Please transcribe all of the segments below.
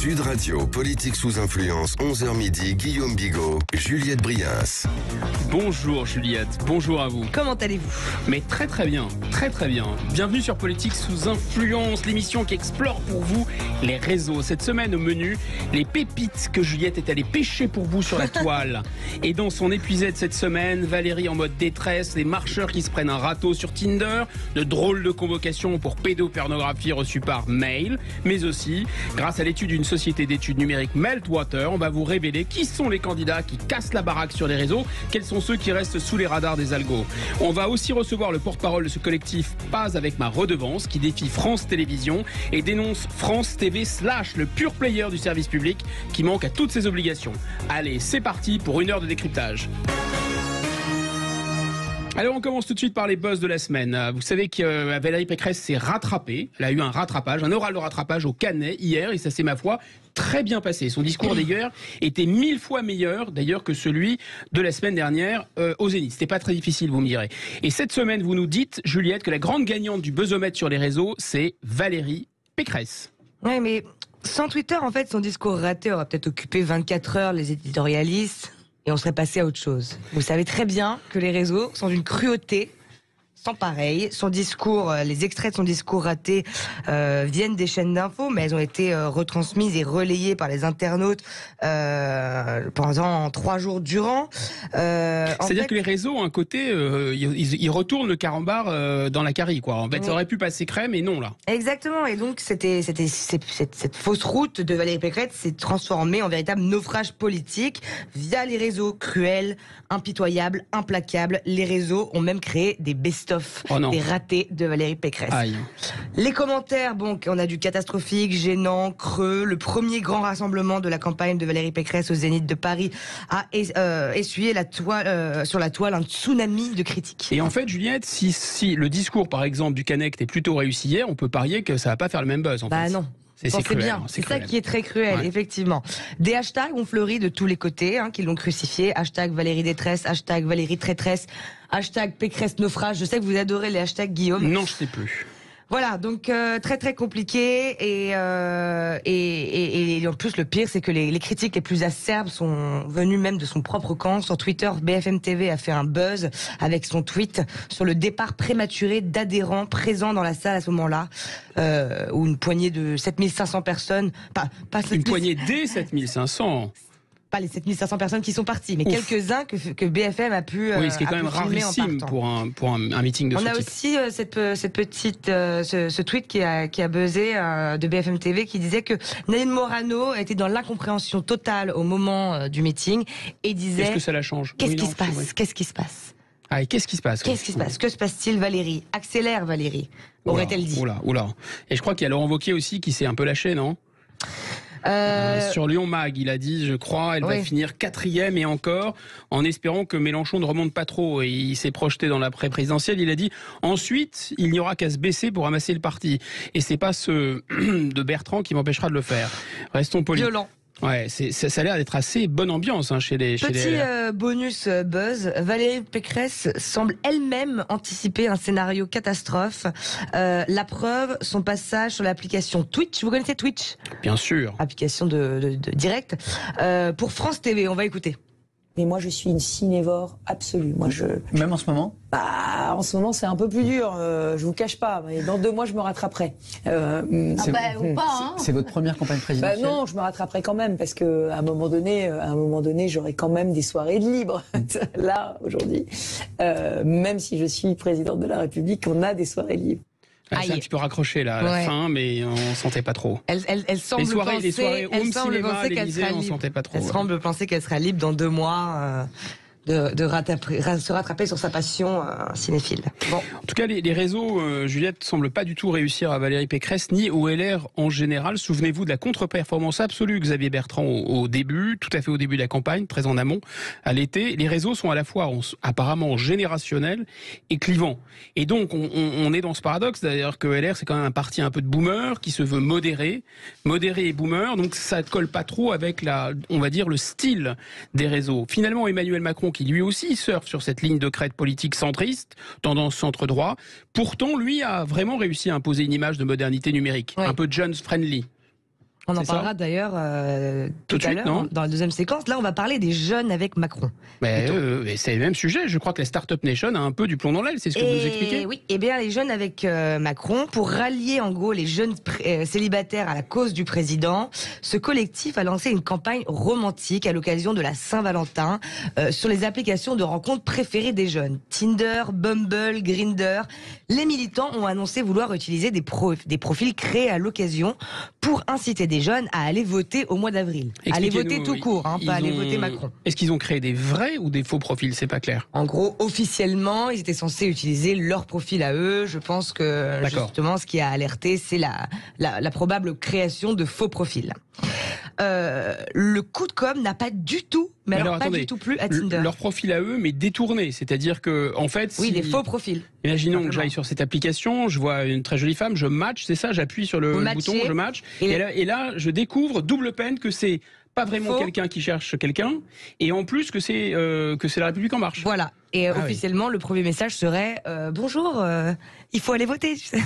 Sud Radio, politique sous influence, 11h midi, Guillaume Bigot, Juliette Brias. Bonjour Juliette, bonjour à vous. Comment allez-vous? Mais très très bien, très très bien. Bienvenue sur Politique sous influence, l'émission qui explore pour vous les réseaux. Cette semaine au menu, les pépites que Juliette est allée pêcher pour vous sur la toile. Et dans son épuisette cette semaine, Valérie en mode détresse, les marcheurs qui se prennent un râteau sur Tinder, de drôles de convocations pour pédopornographie reçues par mail, mais aussi, grâce à l'étude d'une société d'études numériques Meltwater, on va vous révéler qui sont les candidats qui cassent la baraque sur les réseaux, quels sont ceux qui restent sous les radars des algos. On va aussi recevoir le porte-parole de ce collectif Pas avec ma redevance, qui défie France Télévisions et dénonce France TV / le pur player du service public qui manque à toutes ses obligations. Allez, c'est parti pour une heure de décryptage. Alors on commence tout de suite par les buzz de la semaine. Vous savez que Valérie Pécresse s'est rattrapée. Elle a eu un rattrapage, un oral de rattrapage au Canet hier et ça s'est, ma foi, très bien passé. Son discours d'ailleurs était 1000 fois meilleur d'ailleurs que celui de la semaine dernière au Zénith. C'était pas très difficile, vous me direz. Et cette semaine, vous nous dites, Juliette, que la grande gagnante du buzzomètre sur les réseaux, c'est Valérie Pécresse. Ouais, mais sans Twitter, en fait, son discours raté aurait peut-être occupé 24 heures les éditorialistes. Et on serait passé à autre chose. Vous savez très bien que les réseaux sont d'une cruauté sans pareil. Son discours, les extraits de son discours raté viennent des chaînes d'infos, mais elles ont été retransmises et relayées par les internautes pendant 3 jours durant. C'est-à-dire que les réseaux ont un côté, ils retournent le carambar dans la carie, quoi. En fait, ça aurait pu passer crème, et non, là. Exactement. Et donc, cette fausse route de Valérie Pécresse s'est transformée en véritable naufrage politique via les réseaux cruels, impitoyables, implacables. Les réseaux ont même créé des best-of, des ratés de Valérie Pécresse. Aïe. Les commentaires, bon, on a du catastrophique, gênant, creux. Le premier grand rassemblement de la campagne de Valérie Pécresse au Zénith de Paris a essuyé sur la toile un tsunami de critiques. Et en fait, Juliette, si le discours, par exemple, du Canet était plutôt réussi hier, on peut parier que ça va pas faire le même buzz, en fait. Non. C'est cruel, bien. C'est ça qui est très cruel, effectivement. Des hashtags ont fleuri de tous les côtés, qui l'ont crucifié. Hashtag Valérie détresse, hashtag Valérie traîtresse, hashtag Pécresse naufrage. Je sais que vous adorez les hashtags, Guillaume. Non, je sais plus. Voilà, donc très très compliqué et en plus le pire c'est que les critiques les plus acerbes sont venues même de son propre camp. Sur Twitter, BFM TV a fait un buzz avec son tweet sur le départ prématuré d'adhérents présents dans la salle à ce moment-là, où une poignée de 7500 personnes, une poignée des 7500. Pas les 7500 personnes qui sont parties, mais quelques-uns que BFM a pu. Oui, ce qui est quand même rarissime pour un meeting de ce type. On a aussi ce tweet qui a buzzé de BFM TV qui disait que Nadine Morano était dans l'incompréhension totale au moment du meeting et disait. Est-ce que ça la change? Qu'est-ce qui se passe? Qu'est-ce qui se passe? Ah, et qu'est-ce qui se passe? Qu'est-ce qui se passe? Que se passe-t-il, Valérie? Accélère, Valérie, aurait-elle dit. Oula. Et je crois qu'il y a Laurent Wauquiez aussi qui s'est un peu lâché, non? Sur Lyon Mag, il a dit, je crois, elle va finir 4e et encore, en espérant que Mélenchon ne remonte pas trop. Et il s'est projeté dans l'après-présidentielle. Il a dit, ensuite, il n'y aura qu'à se baisser pour ramasser le parti. Et c'est pas ce de Bertrand qui m'empêchera de le faire. Restons polis. Violent. Ouais, ça a l'air d'être assez bonne ambiance chez les. Bonus buzz, Valérie Pécresse semble elle-même anticiper un scénario catastrophe. La preuve, son passage sur l'application Twitch. Vous connaissez Twitch? Bien sûr. Application de direct. Pour France TV, on va écouter. Mais moi, je suis une cinévore absolue. Même en ce moment? En ce moment, c'est un peu plus dur. Je vous cache pas. Mais dans 2 mois, je me rattraperai. Ou pas, hein. C'est votre première campagne présidentielle? Non, je me rattraperai quand même parce que à un moment donné, j'aurai quand même des soirées de libre. Là, aujourd'hui, même si je suis présidente de la République, on a des soirées libres. C'est un petit peu raccroché là, à la fin, mais on sentait pas trop. Elle semble les soirées home cinéma, l'Élysée, on sentait pas trop. Elle semble penser qu'elle sera libre dans 2 mois. De se rattraper sur sa passion cinéphile. Bon. En tout cas, les réseaux, Juliette, semblent pas du tout réussir à Valérie Pécresse, ni au LR en général. Souvenez-vous de la contre-performance absolue de Xavier Bertrand au début, tout à fait au début de la campagne, très en amont, à l'été. Les réseaux sont à la fois apparemment générationnels et clivants. Et donc, on est dans ce paradoxe, d'ailleurs, que LR, c'est quand même un parti un peu de boomer, qui se veut modéré et boomer, donc ça colle pas trop avec on va dire, le style des réseaux. Finalement, Emmanuel Macron, qui lui aussi surfe sur cette ligne de crête politique centriste, tendance centre-droit, pourtant lui a vraiment réussi à imposer une image de modernité numérique, un peu Jones friendly. On en c'est ça parlera d'ailleurs tout de à suite, l'heure, non dans la deuxième séquence. Là, on va parler des jeunes avec Macron. Mais c'est le même sujet. Je crois que la Startup Nation a un peu du plomb dans l'aile. C'est ce que vous nous expliquez. Oui, et bien les jeunes avec Macron, pour rallier en gros les jeunes célibataires à la cause du président, ce collectif a lancé une campagne romantique à l'occasion de la Saint-Valentin sur les applications de rencontres préférées des jeunes. Tinder, Bumble, Grindr. Les militants ont annoncé vouloir utiliser des profils créés à l'occasion pour inciter des jeunes à aller voter au mois d'avril. Aller voter tout court, pas aller voter Macron. Est-ce qu'ils ont créé des vrais ou des faux profils? C'est pas clair. En gros, officiellement, ils étaient censés utiliser leur profil à eux. Je pense que justement, ce qui a alerté, c'est la probable création de faux profils. Le coup de com' n'a pas du tout, pas du tout plu à Tinder. Leur profil à eux, mais détourné. C'est-à-dire que, en fait, oui, des faux profils. Imaginons que j'aille sur cette application, je vois une très jolie femme, je match, c'est ça, j'appuie sur le bouton, je match, et là, je découvre double peine que c'est pas vraiment quelqu'un qui cherche quelqu'un, et en plus que c'est la République en marche. Voilà. Et officiellement, le premier message serait bonjour, il faut aller voter. Tu sais.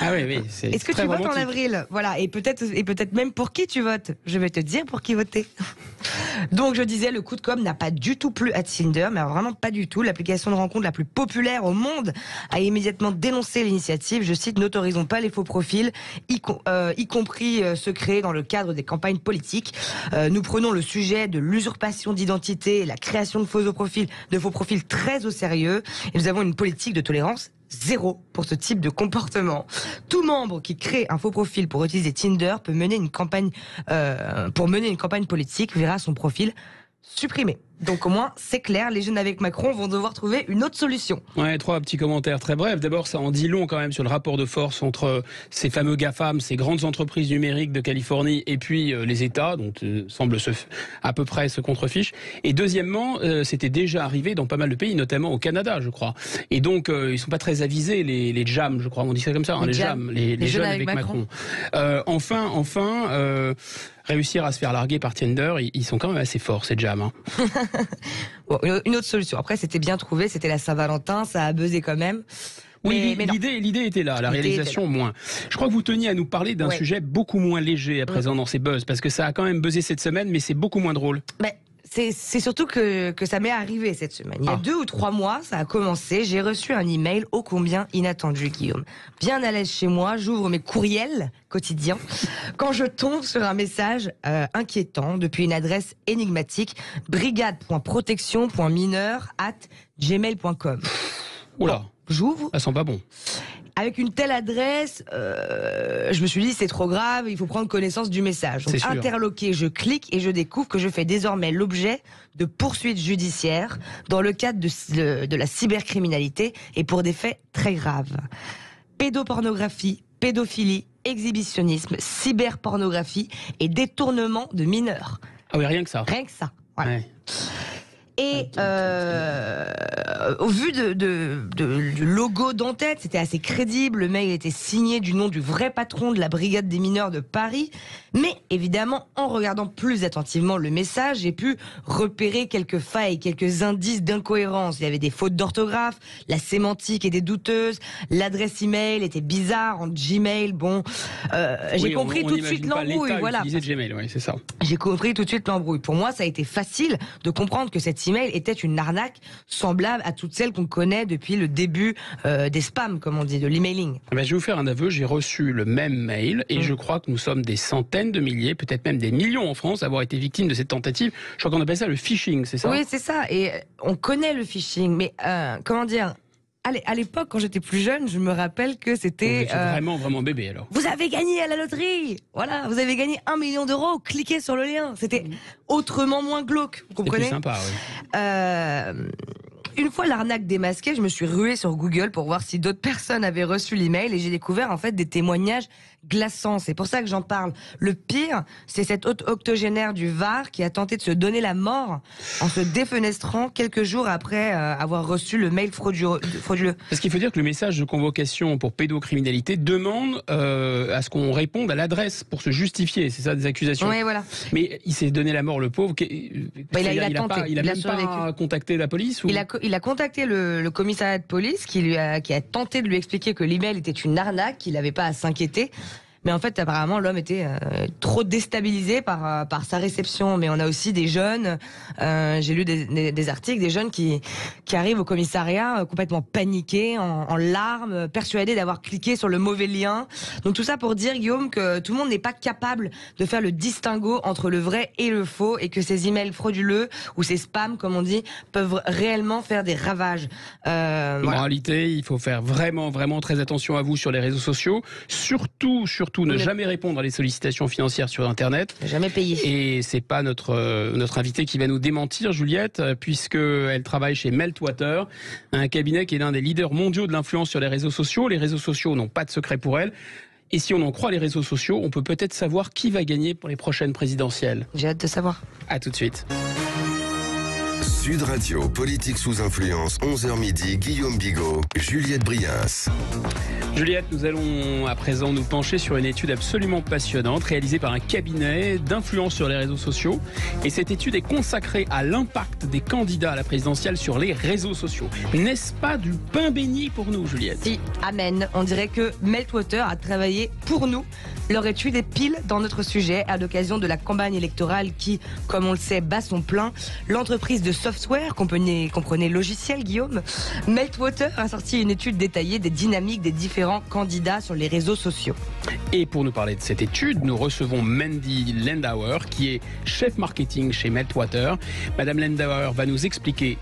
Ah oui, Est-ce que tu votes en avril? Voilà, et peut-être même pour qui tu votes. Je vais te dire pour qui voter. Donc je disais, le coup de com' n'a pas du tout plu à Tinder, mais alors vraiment pas du tout. L'application de rencontre la plus populaire au monde a immédiatement dénoncé l'initiative. Je cite: n'autorisons pas les faux profils, y compris ceux créés dans le cadre des campagnes politiques. Nous prenons le sujet de l'usurpation d'identité et la création de faux profils très au sérieux. Et nous avons une politique de tolérance zéro pour ce type de comportement. Tout membre qui crée un faux profil pour utiliser Tinder peut mener une campagne politique verra son profil supprimé. Donc au moins, c'est clair, les jeunes avec Macron vont devoir trouver une autre solution. Ouais, 3 petits commentaires très brefs. D'abord, ça en dit long quand même sur le rapport de force entre ces fameux GAFAM, ces grandes entreprises numériques de Californie, et puis les États, dont semble à peu près se contrefiche. Et deuxièmement, c'était déjà arrivé dans pas mal de pays, notamment au Canada, je crois. Et donc, ils sont pas très avisés, les jams, je crois, on dit ça comme ça, les jams, les jeunes avec Macron. Réussir à se faire larguer par Tinder, ils sont quand même assez forts, ces jams. Hein. Bon, une autre solution. Après, c'était bien trouvé, c'était la Saint-Valentin, ça a buzzé quand même. Oui, l'idée était là, la réalisation moins. Je crois que vous teniez à nous parler d'un sujet beaucoup moins léger à présent dans ces buzz, parce que ça a quand même buzzé cette semaine, mais c'est beaucoup moins drôle. C'est surtout que ça m'est arrivé cette semaine. Il y a 2 ou 3 mois, ça a commencé. J'ai reçu un email ô combien inattendu, Guillaume. Bien à l'aise chez moi, j'ouvre mes courriels quotidiens quand je tombe sur un message inquiétant depuis une adresse énigmatique: brigade.protection.mineur@gmail.com. Oula. J'ouvre. Ça sent pas bon. Avec une telle adresse, je me suis dit c'est trop grave, il faut prendre connaissance du message. Donc interloqué, je clique et je découvre que je fais désormais l'objet de poursuites judiciaires dans le cadre de la cybercriminalité et pour des faits très graves. Pédopornographie, pédophilie, exhibitionnisme, cyberpornographie et détournement de mineurs. Ah oui, rien que ça. Rien que ça. Voilà. Ouais. Et au vu du logo d'en-tête, c'était assez crédible. Le mail était signé du nom du vrai patron de la brigade des mineurs de Paris. Mais évidemment, en regardant plus attentivement le message, j'ai pu repérer quelques failles, quelques indices d'incohérence. Il y avait des fautes d'orthographe, la sémantique était douteuse, l'adresse email était bizarre en Gmail. Bon, j'ai compris tout de suite l'embrouille. Voilà. Gmail, ouais, c'est ça. J'ai compris tout de suite l'embrouille. Pour moi, ça a été facile de comprendre que cet email était une arnaque semblable à toutes celles qu'on connaît depuis le début des spams, comme on dit, de l'emailing. Je vais vous faire un aveu, j'ai reçu le même mail et je crois que nous sommes des centaines de milliers, peut-être même des millions en France, à avoir été victimes de cette tentative. Je crois qu'on appelle ça le phishing, c'est ça? Oui, c'est ça. Et on connaît le phishing, mais comment dire? À l'époque, quand j'étais plus jeune, je me rappelle que c'était... Vraiment bébé, alors. Vous avez gagné à la loterie. Voilà, vous avez gagné 1 million d'euros. Cliquez sur le lien. C'était autrement moins glauque, vous comprenez? C'est plus sympa, oui. Une fois l'arnaque démasquée, je me suis ruée sur Google pour voir si d'autres personnes avaient reçu l'email et j'ai découvert en fait des témoignages glaçants. C'est pour ça que j'en parle. Le pire, c'est cet octogénaire du Var qui a tenté de se donner la mort en se défenestrant quelques jours après avoir reçu le mail frauduleux. Parce qu'il faut dire que le message de convocation pour pédocriminalité demande à ce qu'on réponde à l'adresse pour se justifier. C'est ça, des accusations. Oui, voilà. Mais il s'est donné la mort, le pauvre. Il a même pas contacté la police ou... Il a contacté le commissariat de police qui a tenté de lui expliquer que l'email était une arnaque, qu'il n'avait pas à s'inquiéter. Mais en fait, apparemment, l'homme était trop déstabilisé par sa réception. Mais on a aussi des jeunes, j'ai lu des articles, des jeunes qui arrivent au commissariat complètement paniqués, en larmes, persuadés d'avoir cliqué sur le mauvais lien. Donc tout ça pour dire, Guillaume, que tout le monde n'est pas capable de faire le distinguo entre le vrai et le faux, et que ces emails frauduleux ou ces spams, comme on dit, peuvent réellement faire des ravages. En réalité, il faut faire vraiment très attention à vous sur les réseaux sociaux. Surtout, ne jamais répondre à les sollicitations financières sur Internet. Jamais payer. Et c'est pas notre invité qui va nous démentir, Juliette, puisque elle travaille chez Meltwater, un cabinet qui est l'un des leaders mondiaux de l'influence sur les réseaux sociaux. Les réseaux sociaux n'ont pas de secret pour elle. Et si on en croit les réseaux sociaux, on peut peut-être savoir qui va gagner pour les prochaines présidentielles. J'ai hâte de savoir. À tout de suite. Sud Radio, politique sous influence, 11h midi, Guillaume Bigot, Juliette Brias. Juliette, nous allons à présent nous pencher sur une étude absolument passionnante réalisée par un cabinet d'influence sur les réseaux sociaux. Et cette étude est consacrée à l'impact des candidats à la présidentielle sur les réseaux sociaux. N'est-ce pas du pain béni pour nous, Juliette? Si, amen. On dirait que Meltwater a travaillé pour nous. Leur étude est pile dans notre sujet à l'occasion de la campagne électorale qui, comme on le sait, bat son plein. L'entreprise de software, comprenez logiciel, Guillaume, Meltwater a sorti une étude détaillée des dynamiques des différents candidats sur les réseaux sociaux. Et pour nous parler de cette étude, nous recevons Mandy Lendauer, qui est chef marketing chez Meltwater. Madame Lendauer va nous expliquer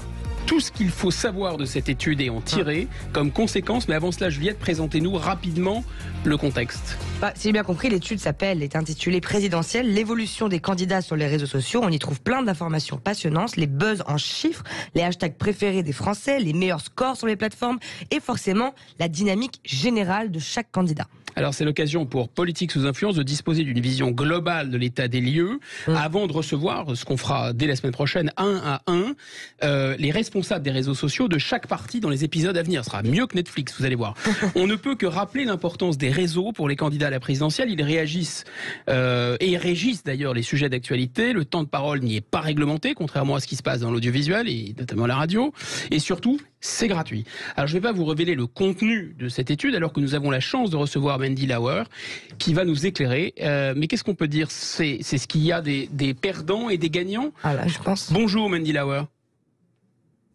tout ce qu'il faut savoir de cette étude et en tirer comme conséquence. Mais avant cela, Juliette, présentez-nous rapidement le contexte. Si j'ai bien compris, l'étude est intitulée Présidentielle, l'évolution des candidats sur les réseaux sociaux. On y trouve plein d'informations passionnantes, les buzz en chiffres, les hashtags préférés des Français, les meilleurs scores sur les plateformes et forcément la dynamique générale de chaque candidat. Alors c'est l'occasion pour Politique sous influence de disposer d'une vision globale de l'état des lieux avant de recevoir, ce qu'on fera dès la semaine prochaine, un à un, les responsables des réseaux sociaux de chaque parti dans les épisodes à venir. Ce sera mieux que Netflix, vous allez voir. On ne peut que rappeler l'importance des réseaux pour les candidats à la présidentielle. Ils réagissent et régissent d'ailleurs les sujets d'actualité. Le temps de parole n'y est pas réglementé, contrairement à ce qui se passe dans l'audiovisuel et notamment la radio. Et surtout, c'est gratuit. Alors je ne vais pas vous révéler le contenu de cette étude alors que nous avons la chance de recevoir Mandy Lauer qui va nous éclairer. Mais qu'est-ce qu'on peut dire? C'est ce qu'il y a des perdants et des gagnants? Je pense. Bonjour Mandy Lauer.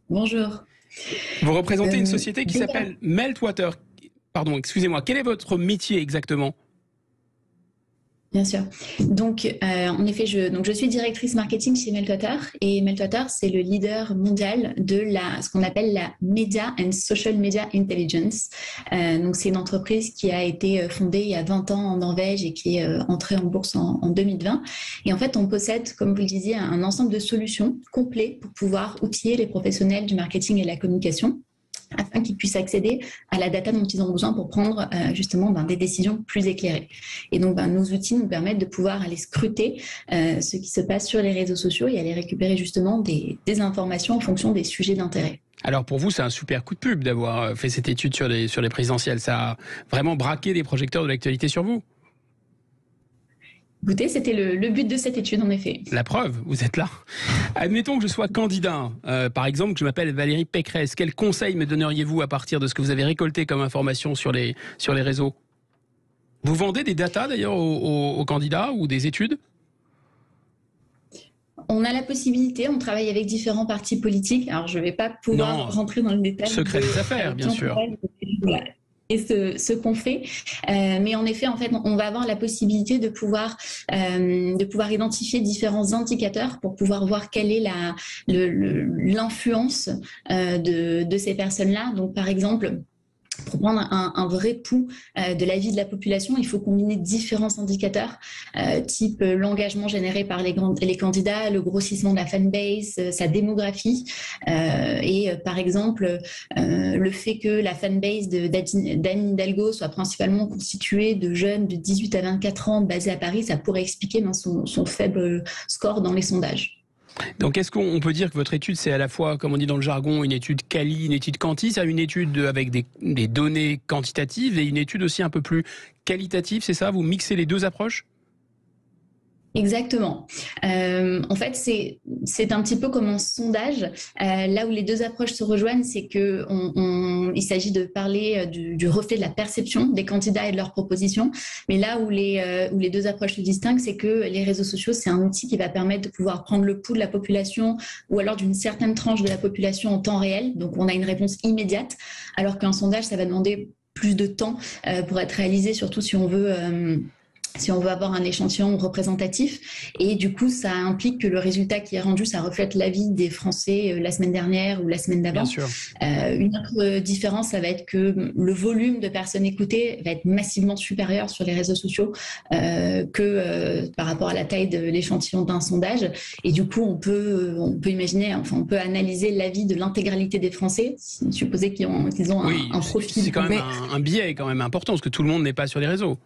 Bonjour. Vous représentez une société qui s'appelle Meltwater. Pardon, excusez-moi. Quel est votre métier exactement? Bien sûr. Donc, en effet, je suis directrice marketing chez Meltwater et Meltwater, c'est le leader mondial de ce qu'on appelle la Media and Social Media Intelligence. Donc, c'est une entreprise qui a été fondée il y a 20 ans en Norvège et qui est entrée en bourse en 2020. Et en fait, on possède, comme vous le disiez, un ensemble de solutions complets pour pouvoir outiller les professionnels du marketing et de la communication, afin qu'ils puissent accéder à la data dont ils ont besoin pour prendre justement des décisions plus éclairées. Et donc nos outils nous permettent de pouvoir aller scruter ce qui se passe sur les réseaux sociaux et aller récupérer justement des informations en fonction des sujets d'intérêt. Alors pour vous, c'est un super coup de pub d'avoir fait cette étude sur les présidentielles. Ça a vraiment braqué des projecteurs de l'actualité sur vous. Écoutez, c'était le but de cette étude, en effet. La preuve, vous êtes là. Admettons que je sois candidat, par exemple, que je m'appelle Valérie Pécresse. Quel conseil me donneriez-vous à partir de ce que vous avez récolté comme information sur les réseaux? Vous vendez des datas d'ailleurs aux candidats ou des études? On a la possibilité, on travaille avec différents partis politiques. Alors je ne vais pas pouvoir rentrer dans le détail. Secret des affaires, bien sûr. Voilà. Et ce qu'on fait. Mais en effet, on va avoir la possibilité de pouvoir identifier différents indicateurs pour pouvoir voir quelle est l'influence de ces personnes-là. Donc, par exemple, pour prendre un vrai pouls de la vie de la population, il faut combiner différents indicateurs, type l'engagement généré par les candidats, le grossissement de la fanbase, sa démographie, et par exemple le fait que la fanbase d'Anne Hidalgo soit principalement constituée de jeunes de 18 à 24 ans basés à Paris, ça pourrait expliquer son faible score dans les sondages. Donc est-ce qu'on peut dire que votre étude, c'est à la fois, comme on dit dans le jargon, une étude quali, une étude quanti, c'est une étude avec des données quantitatives et une étude aussi un peu plus qualitative, c'est ça? Vous mixez les deux approches? Exactement. En fait, c'est un petit peu comme un sondage. Là où les deux approches se rejoignent, c'est que il s'agit de parler du reflet de la perception des candidats et de leurs propositions. Mais là où les deux approches se distinguent, c'est que les réseaux sociaux, c'est un outil qui va permettre de pouvoir prendre le pouls de la population ou alors d'une certaine tranche de la population en temps réel. Donc, on a une réponse immédiate, alors qu'un sondage, ça va demander plus de temps pour être réalisé, surtout si on veut avoir un échantillon représentatif. Et du coup, ça implique que le résultat qui est rendu, ça reflète l'avis des Français la semaine dernière ou la semaine d'avant. Bien sûr. Une autre différence, ça va être que le volume de personnes écoutées va être massivement supérieur sur les réseaux sociaux que par rapport à la taille de l'échantillon d'un sondage. Et du coup, on peut imaginer, enfin, on peut analyser l'avis de l'intégralité des Français, supposer qu'ils ont un profil. C'est quand même un biais quand même important, parce que tout le monde n'est pas sur les réseaux.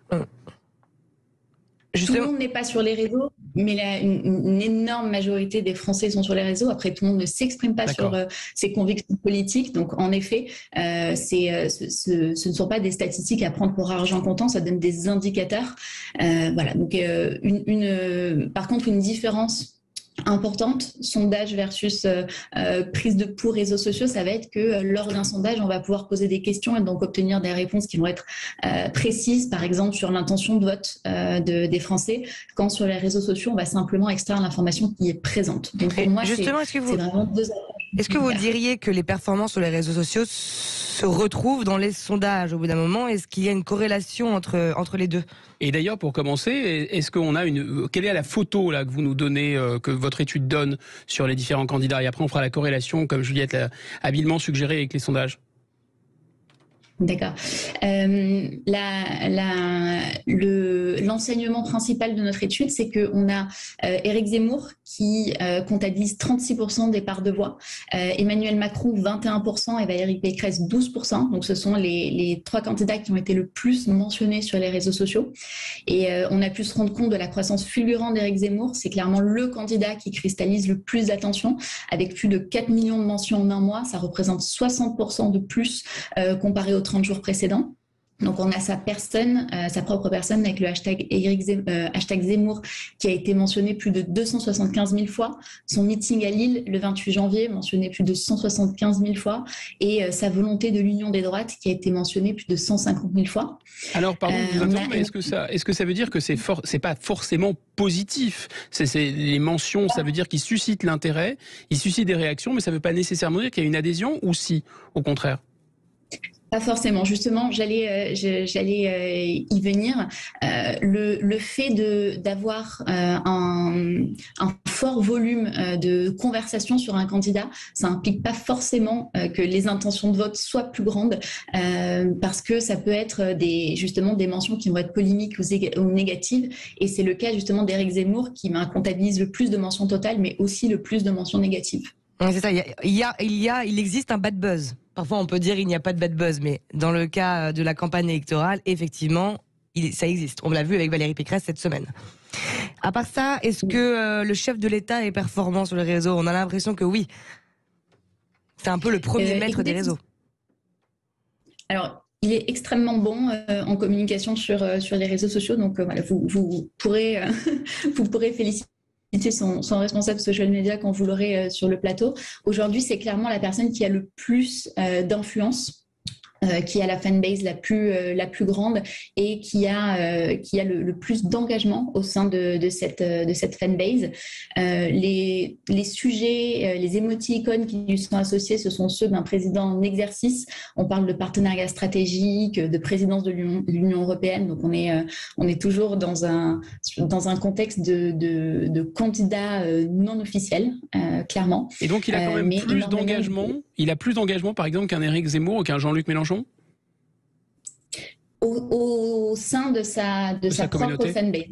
Tout le monde n'est pas sur les réseaux, mais une énorme majorité des Français sont sur les réseaux. Après, tout le monde ne s'exprime pas sur ses convictions politiques. Donc, en effet, ce ne sont pas des statistiques à prendre pour argent comptant, ça donne des indicateurs. Voilà. Donc, par contre, une différence importante, sondage versus prise de pouls réseaux sociaux, ça va être que lors d'un sondage, on va pouvoir poser des questions et donc obtenir des réponses qui vont être précises, par exemple sur l'intention de vote des Français, quand sur les réseaux sociaux, on va simplement extraire l'information qui est présente. Donc pour moi, justement, c'est vraiment deux approches. Est-ce que vous diriez que les performances sur les réseaux sociaux se retrouvent dans les sondages au bout d'un moment? Est-ce qu'il y a une corrélation entre les deux? Et d'ailleurs, pour commencer, est-ce qu'on a quelle est la photo là que vous nous donnez, que votre étude donne sur les différents candidats? Et après, on fera la corrélation, comme Juliette l'a habilement suggéré avec les sondages. D'accord. L'enseignement principal de notre étude, c'est qu'on a Éric Zemmour qui comptabilise 36% des parts de voix, Emmanuel Macron 21% et Valérie Pécresse 12%. Donc ce sont les trois candidats qui ont été le plus mentionnés sur les réseaux sociaux. Et on a pu se rendre compte de la croissance fulgurante d'Éric Zemmour. C'est clairement le candidat qui cristallise le plus d'attention, avec plus de 4 millions de mentions en un mois. Ça représente 60% de plus comparé aux 30 jours précédents. Donc on a sa propre personne avec le hashtag Zemmour qui a été mentionné plus de 275 000 fois. Son meeting à Lille le 28 janvier mentionné plus de 175 000 fois. Et sa volonté de l'union des droites qui a été mentionnée plus de 150 000 fois. Alors pardon de vous interrompre, mais est-ce que ça veut dire que c'est pas forcément positif? Les mentions, ça veut dire qu'ils suscitent l'intérêt, ils suscitent des réactions, mais ça ne veut pas nécessairement dire qu'il y a une adhésion, ou si, au contraire? Pas forcément. Justement, j'allais y venir. Le fait d'avoir un fort volume de conversation sur un candidat, ça implique pas forcément que les intentions de vote soient plus grandes, parce que ça peut être justement des mentions qui vont être polémiques ou négatives. Et c'est le cas justement d'Éric Zemmour qui comptabilise le plus de mentions totales, mais aussi le plus de mentions négatives. C'est ça. Il existe un bad buzz. Parfois, on peut dire il n'y a pas de bad buzz, mais dans le cas de la campagne électorale, effectivement, ça existe. On l'a vu avec Valérie Pécresse cette semaine. À part ça, est-ce que le chef de l'État est performant sur les réseaux? On a l'impression que oui. C'est un peu le premier maître des réseaux. Alors, il est extrêmement bon en communication sur les réseaux sociaux. Donc, voilà, vous pourrez féliciter son responsable social media quand vous l'aurez sur le plateau. Aujourd'hui, c'est clairement la personne qui a le plus d'influence, qui a la fanbase la plus grande et qui a le plus d'engagement au sein de cette fanbase. Les sujets, les émoticônes qui lui sont associés, ce sont ceux d'un président en exercice. On parle de partenariat stratégique, de présidence de l'Union européenne. Donc on est toujours dans un contexte de candidat non officiel, clairement. Et donc il a quand même plus d'engagement. Il a plus d'engagement, par exemple, qu'un Éric Zemmour ou qu'un Jean-Luc Mélenchon au sein de sa propre fanbase,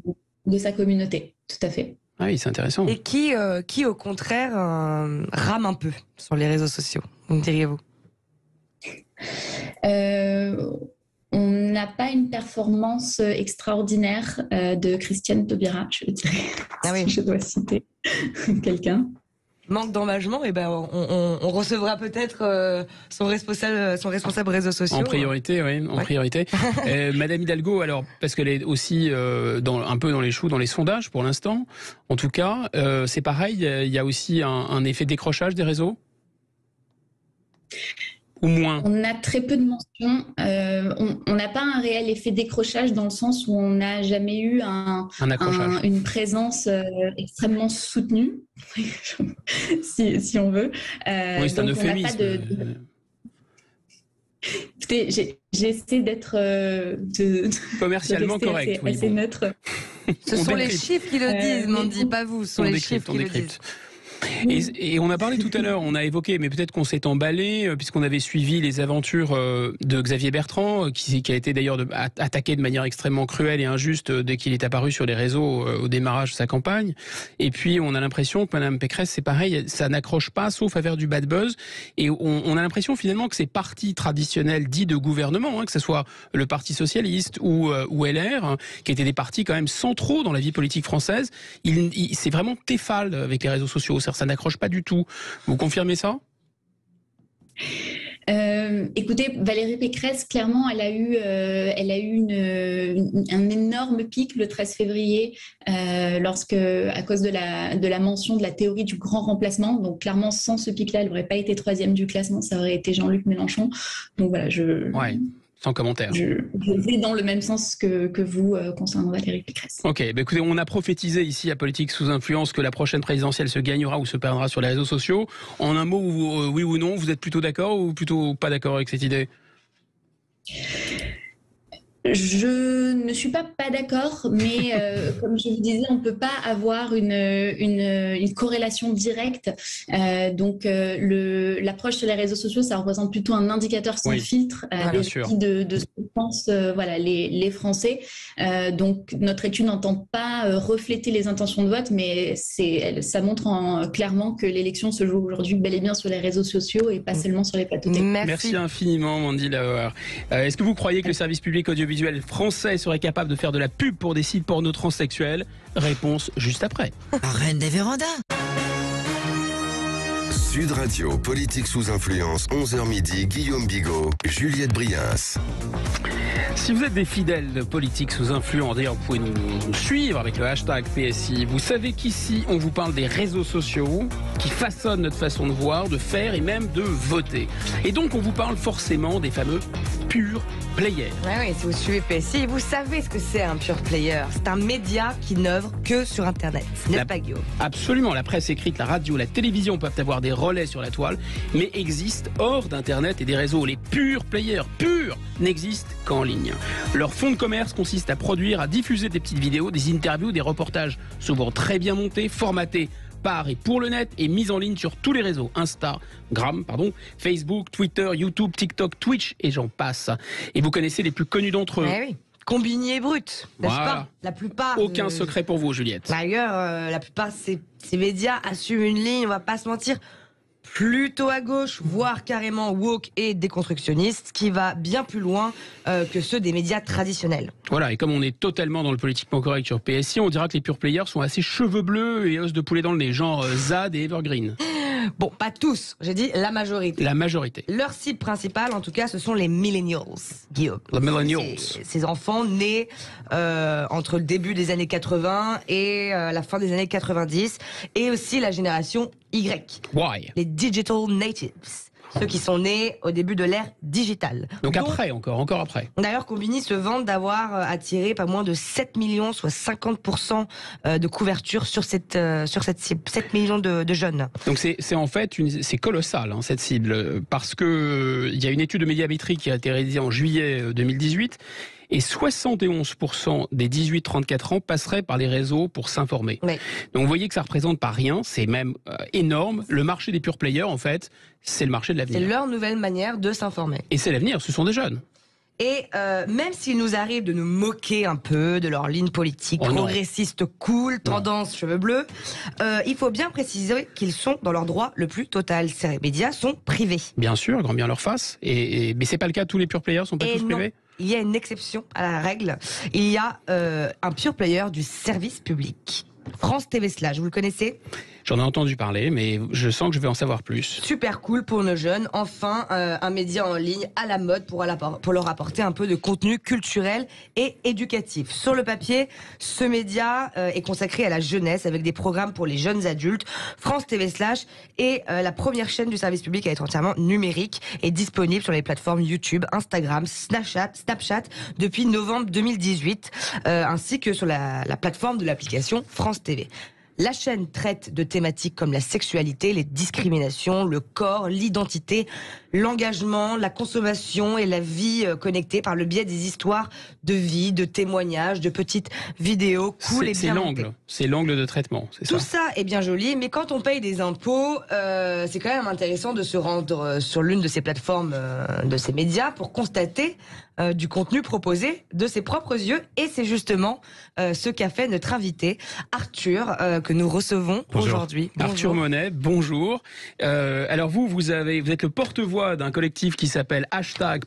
de sa communauté, tout à fait. Ah oui, c'est intéressant. Et qui au contraire, rame un peu sur les réseaux sociaux, diriez-vous? On n'a pas une performance extraordinaire de Christiane Taubira, je dirais, si je dois citer quelqu'un. manque d'engagement, et ben on recevra peut-être son responsable réseaux sociaux. En priorité, oui, en priorité. Madame Hidalgo, alors parce qu'elle est aussi un peu dans les choux, dans les sondages pour l'instant. En tout cas, c'est pareil. Il y a aussi un effet décrochage des réseaux. Ou moins. On a très peu de mentions. On n'a pas un réel effet décrochage dans le sens où on n'a jamais eu une présence extrêmement soutenue, si on veut. Oui, c'est un euphémisme. Écoutez, j'essaie d'être commercialement correct. assez neutre. Ce sont les chiffres qui le disent, Mandy, pas vous. Ce sont les chiffres qui le disent. Et on a parlé tout à l'heure, on a évoqué, mais peut-être qu'on s'est emballé, puisqu'on avait suivi les aventures de Xavier Bertrand, qui a été d'ailleurs attaqué de manière extrêmement cruelle et injuste dès qu'il est apparu sur les réseaux au démarrage de sa campagne. Et puis on a l'impression que Mme Pécresse, c'est pareil, ça n'accroche pas, sauf à faire du bad buzz. Et on a l'impression finalement que ces partis traditionnels dits de gouvernement, que ce soit le Parti Socialiste ou LR, qui étaient des partis quand même centraux dans la vie politique française, c'est vraiment téfal avec les réseaux sociaux. Ça n'accroche pas du tout. Vous confirmez ça ? Écoutez, Valérie Pécresse, clairement, elle a eu un énorme pic le 13 février, à cause de la mention de la théorie du grand remplacement. Donc, clairement, sans ce pic-là, elle n'aurait pas été 3e du classement. Ça aurait été Jean-Luc Mélenchon. Donc voilà, Ouais. Sans commentaire. Je vais dans le même sens que vous concernant Valérie Pécresse. Ok, écoutez, on a prophétisé ici à Politique sous influence que la prochaine présidentielle se gagnera ou se perdra sur les réseaux sociaux. En un mot, oui ou non, vous êtes plutôt d'accord ou plutôt pas d'accord avec cette idée ? Je ne suis pas d'accord, mais comme je vous disais, on ne peut pas avoir une corrélation directe. Donc, l'approche sur les réseaux sociaux, ça représente plutôt un indicateur sans filtre de ce que pensent les Français. Donc, notre étude n'entend pas refléter les intentions de vote, mais ça montre clairement que l'élection se joue aujourd'hui bel et bien sur les réseaux sociaux et pas seulement sur les plateaux télé. Merci infiniment, Mandy Lauer. Est-ce que vous croyez que le service public audiovisuel français serait capable de faire de la pub pour des sites porno transsexuels ? Réponse juste après. Reine des vérandas. Sud Radio, Politique sous influence, 11h midi, Guillaume Bigot, Juliette Briens. Si vous êtes des fidèles de Politique sous influence, d'ailleurs vous pouvez nous suivre avec le hashtag PSI, vous savez qu'ici on vous parle des réseaux sociaux qui façonnent notre façon de voir, de faire et même de voter. Et donc on vous parle forcément des fameux pure players. Oui, si vous suivez PSI, vous savez ce que c'est un pure player. C'est un média qui n'œuvre que sur Internet, n'est-ce pas Guillaume ? Absolument, la presse écrite, la radio, la télévision peuvent avoir des relais sur la toile, mais existent hors d'Internet et des réseaux. Les pure players, purs, n'existent qu'en ligne. Leur fonds de commerce consiste à produire, à diffuser des petites vidéos, des interviews, des reportages souvent très bien montés, formatés par et pour le net et mis en ligne sur tous les réseaux, Instagram, Facebook, Twitter, YouTube, TikTok, Twitch et j'en passe. Et vous connaissez les plus connus d'entre eux. Oui. Combini et Brut, n'est-ce pas ? La plupart. Aucun secret pour vous, Juliette. D'ailleurs, la plupart de ces médias assument une ligne, on va pas se mentir, plutôt à gauche, voire carrément woke et déconstructionniste, qui va bien plus loin que ceux des médias traditionnels. Voilà, et comme on est totalement dans le politiquement correct sur PSI, on dira que les pure players sont assez cheveux bleus et os de poulet dans le nez, genre Zad et Evergreen. Bon, pas tous, j'ai dit la majorité. La majorité. Leur cible principale, en tout cas, ce sont les millennials, Guillaume. Les millennials. Ces enfants nés entre le début des années 80 et la fin des années 90, et aussi la génération Y. Why ? Les digital natives. Ceux qui sont nés au début de l'ère digitale. Donc après, encore après. D'ailleurs, Combini se vante d'avoir attiré pas moins de 7 millions, soit 50% de couverture sur cette cible. 7 millions de jeunes. Donc c'est en fait, c'est colossal, cette cible, parce que il y a une étude de Médiamétrie qui a été réalisée en juillet 2018, et 71% des 18-34 ans passeraient par les réseaux pour s'informer. Oui. Donc vous voyez que ça représente pas rien, c'est même énorme. Le marché des pure players, en fait, c'est le marché de l'avenir. C'est leur nouvelle manière de s'informer. Et c'est l'avenir, ce sont des jeunes. Et même s'il nous arrive de nous moquer un peu de leur ligne politique progressiste cool, tendance cheveux bleus, il faut bien préciser qu'ils sont dans leur droit le plus total. Ces médias sont privés. Bien sûr, grand bien leur face. Mais c'est pas le cas, tous les pure players sont pas tous privés. Il y a une exception à la règle. Il y a un pure player du service public. France TV Slash, vous le connaissez ? J'en ai entendu parler, mais je sens que je vais en savoir plus. Super cool pour nos jeunes. Enfin, un média en ligne à la mode pour leur apporter un peu de contenu culturel et éducatif. Sur le papier, ce média est consacré à la jeunesse avec des programmes pour les jeunes adultes. France TV Slash est la première chaîne du service public à être entièrement numérique et disponible sur les plateformes YouTube, Instagram, Snapchat depuis novembre 2018, ainsi que sur la plateforme de l'application France TV. La chaîne traite de thématiques comme la sexualité, les discriminations, le corps, l'identité, l'engagement, la consommation et la vie connectée par le biais des histoires de vie, de témoignages, de petites vidéos cool et bien montées. C'est l'angle de traitement, c'est ça. Tout ça est bien joli, mais quand on paye des impôts, c'est quand même intéressant de se rendre sur l'une de ces plateformes, de ces médias, pour constater du contenu proposé de ses propres yeux. Et c'est justement ce qu'a fait notre invité, Arthur, que nous recevons aujourd'hui. Arthur Monet, bonjour. Alors vous êtes le porte-voix d'un collectif qui s'appelle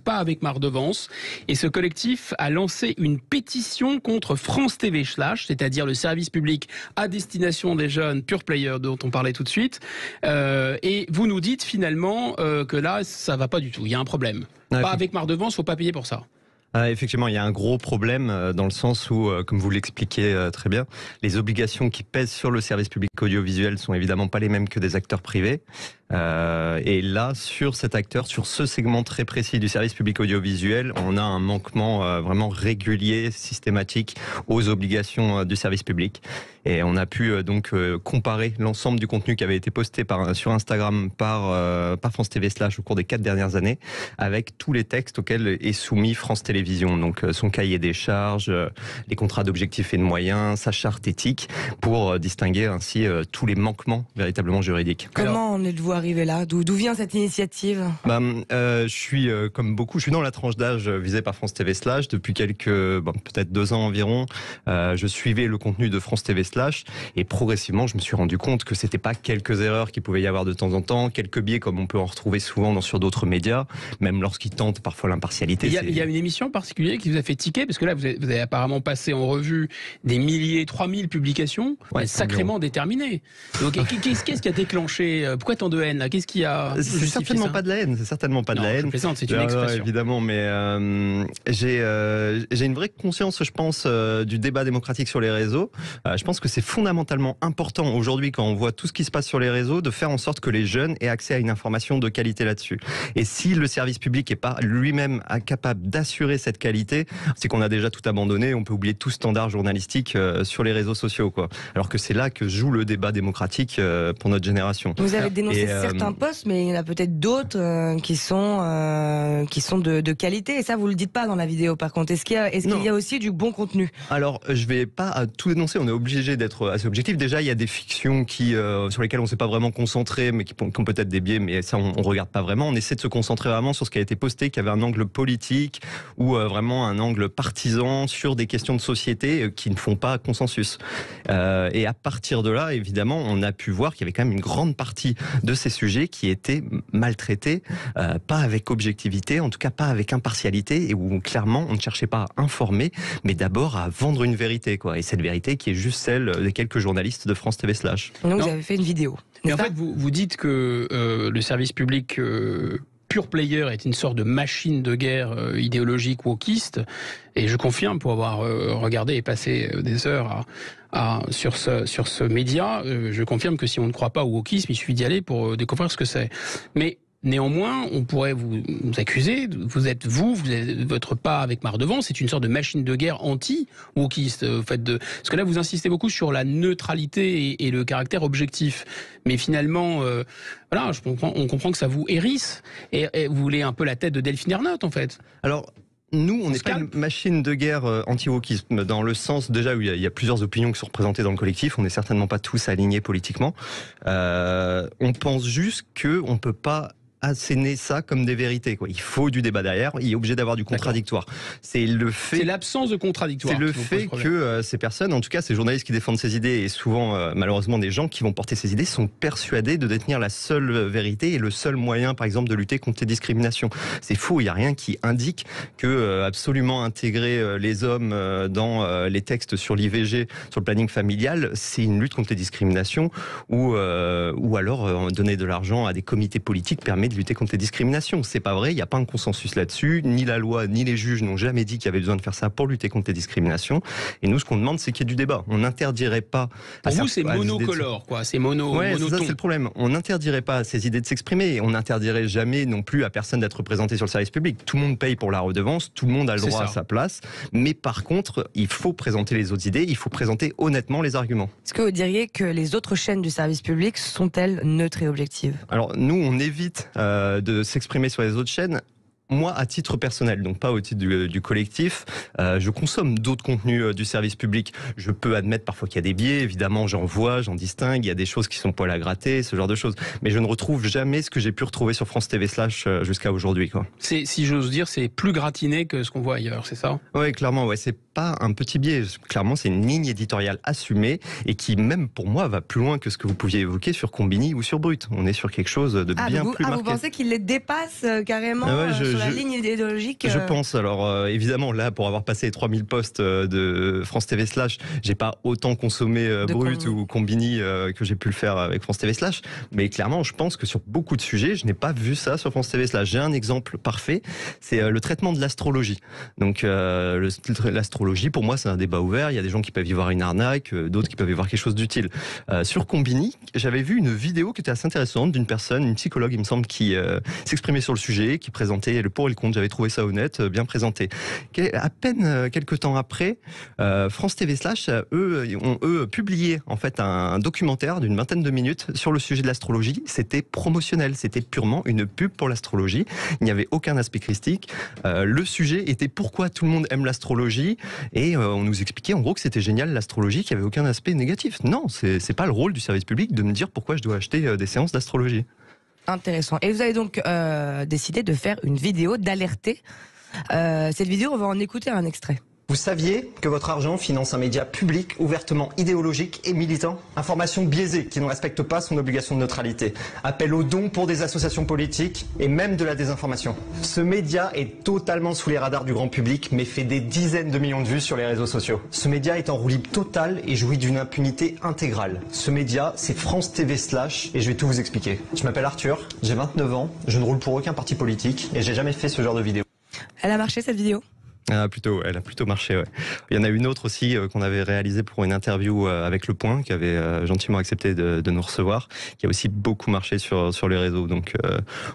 #PasAvecMardeVance. Et ce collectif a lancé une pétition contre France TV Slash, c'est-à-dire le service public à destination des jeunes pure players dont on parlait tout de suite. Et vous nous dites finalement que là, ça va pas du tout. Il y a un problème. Pas avec Mardevance, faut pas payer pour ça. Effectivement, il y a un gros problème dans le sens où, comme vous l'expliquez très bien, les obligations qui pèsent sur le service public audiovisuel sont évidemment pas les mêmes que des acteurs privés. Et là, sur cet acteur, sur ce segment très précis du service public audiovisuel, on a un manquement vraiment régulier, systématique aux obligations du service public. Et on a pu donc comparer l'ensemble du contenu qui avait été posté sur Instagram par France TV Slash au cours des 4 dernières années avec tous les textes auxquels est soumis France Télévisions. Donc son cahier des charges, les contrats d'objectifs et de moyens, sa charte éthique, pour distinguer ainsi tous les manquements véritablement juridiques. Comment en êtes-vous arrivé là ? D'où vient cette initiative ? Je suis comme beaucoup, je suis dans la tranche d'âge visée par France TV Slash depuis peut-être 2 ans environ. Je suivais le contenu de France TV Slash et progressivement je me suis rendu compte que c'était pas quelques erreurs qu'il pouvait y avoir de temps en temps, quelques biais comme on peut en retrouver souvent sur d'autres médias, même lorsqu'ils tentent parfois l'impartialité. Il y a une émission particulière qui vous a fait tiquer, parce que là vous avez apparemment passé en revue des milliers, 3000 publications, sacrément déterminées. Donc qu'est-ce qui a déclenché ? Pourquoi tant de haine là ? Qu'est-ce qu'il y a ? C'est certainement pas de la haine, Je plaisante, c'est une expression. Évidemment, mais j'ai une vraie conscience, je pense, du débat démocratique sur les réseaux. Je pense que c'est fondamentalement important aujourd'hui, quand on voit tout ce qui se passe sur les réseaux, de faire en sorte que les jeunes aient accès à une information de qualité là-dessus. Et si le service public n'est pas lui-même capable d'assurer cette qualité, c'est qu'on a déjà tout abandonné, on peut oublier tout standard journalistique sur les réseaux sociaux, quoi. Alors que c'est là que joue le débat démocratique pour notre génération. Vous avez dénoncé certains postes, mais il y en a peut-être d'autres qui sont de qualité, et ça vous le dites pas dans la vidéo par contre. Est-ce qu'il y a aussi du bon contenu ? Alors je vais pas tout dénoncer, on est obligé d'être assez objectif. Déjà il y a des fictions sur lesquelles on s'est pas vraiment concentré, mais qui ont peut-être des biais, mais ça on regarde pas vraiment. On essaie de se concentrer vraiment sur ce qui a été posté, qui avait un angle politique ou vraiment un angle partisan sur des questions de société qui ne font pas consensus. Et à partir de là, évidemment, on a pu voir qu'il y avait quand même une grande partie de ces sujets qui étaient maltraités, pas avec objectivité, en tout cas pas avec impartialité, et où clairement on ne cherchait pas à informer, mais d'abord à vendre une vérité, quoi. Et cette vérité qui est juste celle des quelques journalistes de France TV Slash. Donc vous avez fait une vidéo. Mais en fait, vous dites que le service public pure player est une sorte de machine de guerre idéologique wokiste, et je confirme, pour avoir regardé et passé des heures sur ce média, je confirme que si on ne croit pas au wokisme, il suffit d'y aller pour découvrir ce que c'est. Mais néanmoins, on pourrait vous accuser, votre pas avec Mardevance, c'est une sorte de machine de guerre anti-wokiste. Parce que là, vous insistez beaucoup sur la neutralité et le caractère objectif. Mais finalement, on comprend que ça vous hérisse. Et vous voulez un peu la tête de Delphine Ernotte, en fait. Alors, nous, on n'est pas une machine de guerre anti-wokisme, dans le sens déjà où il y a plusieurs opinions qui sont représentées dans le collectif. On n'est certainement pas tous alignés politiquement. On pense juste qu'on ne peut pas asséner ça comme des vérités, quoi. Il faut du débat derrière, il est obligé d'avoir du contradictoire. C'est l'absence de contradictoire. C'est le fait que ces personnes, en tout cas ces journalistes qui défendent ces idées, et souvent malheureusement des gens qui vont porter ces idées, sont persuadés de détenir la seule vérité et le seul moyen, par exemple, de lutter contre les discriminations. C'est faux, il n'y a rien qui indique que absolument intégrer les hommes dans les textes sur l'IVG, sur le planning familial, c'est une lutte contre les discriminations, ou alors donner de l'argent à des comités politiques permet de lutter contre les discriminations. C'est pas vrai, il n'y a pas un consensus là-dessus, ni la loi, ni les juges n'ont jamais dit qu'il y avait besoin de faire ça pour lutter contre les discriminations. Et nous, ce qu'on demande, c'est qu'il y ait du débat. On n'interdirait pas... Pour vous, c'est monocolore, quoi. C'est monoton. Ça, c'est le problème. On n'interdirait pas à ces idées de s'exprimer, et on n'interdirait jamais non plus à personne d'être représenté sur le service public. Tout le monde paye pour la redevance, tout le monde a le droit à sa place, mais par contre, il faut présenter les autres idées, il faut présenter honnêtement les arguments. Est-ce que vous diriez que les autres chaînes du service public sont-elles neutres et objectives ? Alors nous, on évite de s'exprimer sur les autres chaînes. Moi, à titre personnel, donc pas au titre du collectif, je consomme d'autres contenus du service public. Je peux admettre parfois qu'il y a des biais, évidemment, j'en vois, j'en distingue, il y a des choses qui sont poil à gratter, ce genre de choses. Mais je ne retrouve jamais ce que j'ai pu retrouver sur France TV / jusqu'à aujourd'hui, quoi. Si j'ose dire, c'est plus gratiné que ce qu'on voit ailleurs, c'est ça ? Oui, clairement, ouais, c'est pas un petit biais. Clairement, c'est une ligne éditoriale assumée et qui, même pour moi, va plus loin que ce que vous pouviez évoquer sur Combini ou sur Brut. On est sur quelque chose de bien plus marqué. Vous pensez qu'il les dépasse carrément sur la ligne idéologique Je pense. Alors, évidemment, là, pour avoir passé 3000 postes de France TV /, j'ai pas autant consommé Brut ou Combini que j'ai pu le faire avec France TV /. Mais clairement, je pense que sur beaucoup de sujets, je n'ai pas vu ça sur France TV /. J'ai un exemple parfait, c'est le traitement de l'astrologie. Donc, l'astrologie, pour moi, c'est un débat ouvert. Il y a des gens qui peuvent y voir une arnaque, d'autres qui peuvent y voir quelque chose d'utile. Sur Combini, j'avais vu une vidéo qui était assez intéressante d'une personne, une psychologue, il me semble, qui s'exprimait sur le sujet, qui présentait le pour et le contre. J'avais trouvé ça honnête, bien présenté. À peine quelques temps après, France TV /, eux publié en fait un documentaire d'une 20aine de minutes sur le sujet de l'astrologie. C'était promotionnel, c'était purement une pub pour l'astrologie. Il n'y avait aucun aspect christique. Le sujet était pourquoi tout le monde aime l'astrologie. Et on nous expliquait en gros que c'était génial l'astrologie, qu'il n'y avait aucun aspect négatif. Non, c'est pas le rôle du service public de me dire pourquoi je dois acheter des séances d'astrologie. Intéressant. Et vous avez donc décidé de faire une vidéo, d'alerter. Cette vidéo, on va en écouter un extrait. Vous saviez que votre argent finance un média public ouvertement idéologique et militant ? Information biaisée qui ne respecte pas son obligation de neutralité. Appel aux dons pour des associations politiques et même de la désinformation. Ce média est totalement sous les radars du grand public mais fait des dizaines de millions de vues sur les réseaux sociaux. Ce média est en roue libre totale et jouit d'une impunité intégrale. Ce média, c'est France TV / et je vais tout vous expliquer. Je m'appelle Arthur, j'ai 29 ans, je ne roule pour aucun parti politique et j'ai jamais fait ce genre de vidéo. Elle a marché cette vidéo ? Elle a plutôt marché, ouais. Il y en a une autre aussi qu'on avait réalisée pour une interview avec Le Point, qui avait gentiment accepté de nous recevoir, qui a aussi beaucoup marché sur les réseaux. Donc,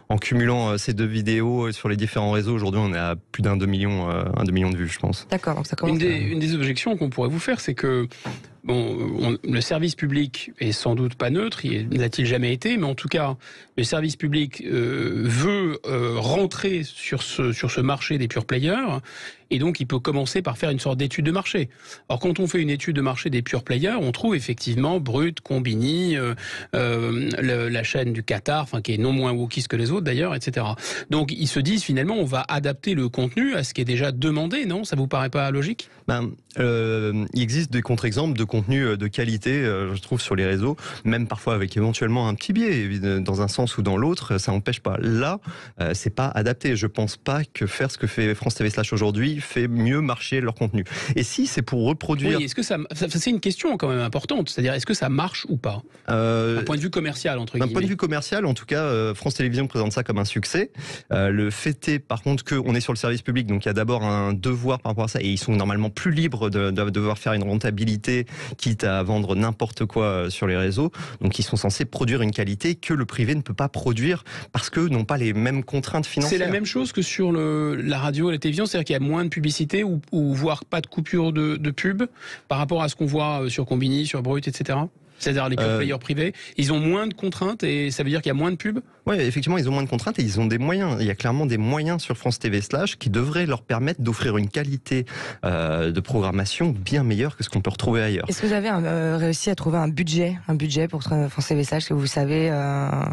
en cumulant ces deux vidéos sur les différents réseaux, aujourd'hui, on est à plus d'un 2 millions de vues, je pense. D'accord, donc ça commence. Une des objections qu'on pourrait vous faire, c'est que le service public est sans doute pas neutre, il n'a-t-il jamais été, mais en tout cas, le service public veut rentrer sur ce marché des pure players, et donc il peut commencer par faire une sorte d'étude de marché. Alors quand on fait une étude de marché des pure players, on trouve effectivement Brut, Combini, la chaîne du Qatar, qui est non moins wokiste que les autres d'ailleurs, etc. Donc ils se disent finalement on va adapter le contenu à ce qui est déjà demandé, non ? Ça vous paraît pas logique ? Il existe des contre-exemples de contenu de qualité, je trouve, sur les réseaux, même parfois avec éventuellement un petit biais, dans un sens ou dans l'autre, ça n'empêche pas. Là, c'est pas adapté. Je pense pas que faire ce que fait France TV / aujourd'hui fait mieux marcher leur contenu. Et si c'est pour reproduire... Oui, est-ce que ça c'est une question quand même importante, c'est-à-dire est-ce que ça marche ou pas ? D'un point de vue commercial, entre guillemets. D'un point de vue commercial, en tout cas, France Télévisions présente ça comme un succès. Le fait est, par contre, qu'on est sur le service public, donc il y a d'abord un devoir par rapport à ça, et ils sont normalement plus libres de devoir faire une rentabilité, quitte à vendre n'importe quoi sur les réseaux. Donc ils sont censés produire une qualité que le privé ne peut pas produire parce qu'eux n'ont pas les mêmes contraintes financières. C'est la même chose que sur la radio et la télévision, c'est-à-dire qu'il y a moins de publicité ou voire pas de coupure de pub par rapport à ce qu'on voit sur Combini, sur Brut, etc. C'est-à-dire les pure players privés, ils ont moins de contraintes et ça veut dire qu'il y a moins de pubs? Oui, effectivement, ils ont moins de contraintes et ils ont des moyens. Il y a clairement des moyens sur France TV Slash qui devraient leur permettre d'offrir une qualité de programmation bien meilleure que ce qu'on peut retrouver ailleurs. Est-ce que vous avez réussi à trouver un budget pour France TV Slash, que vous savez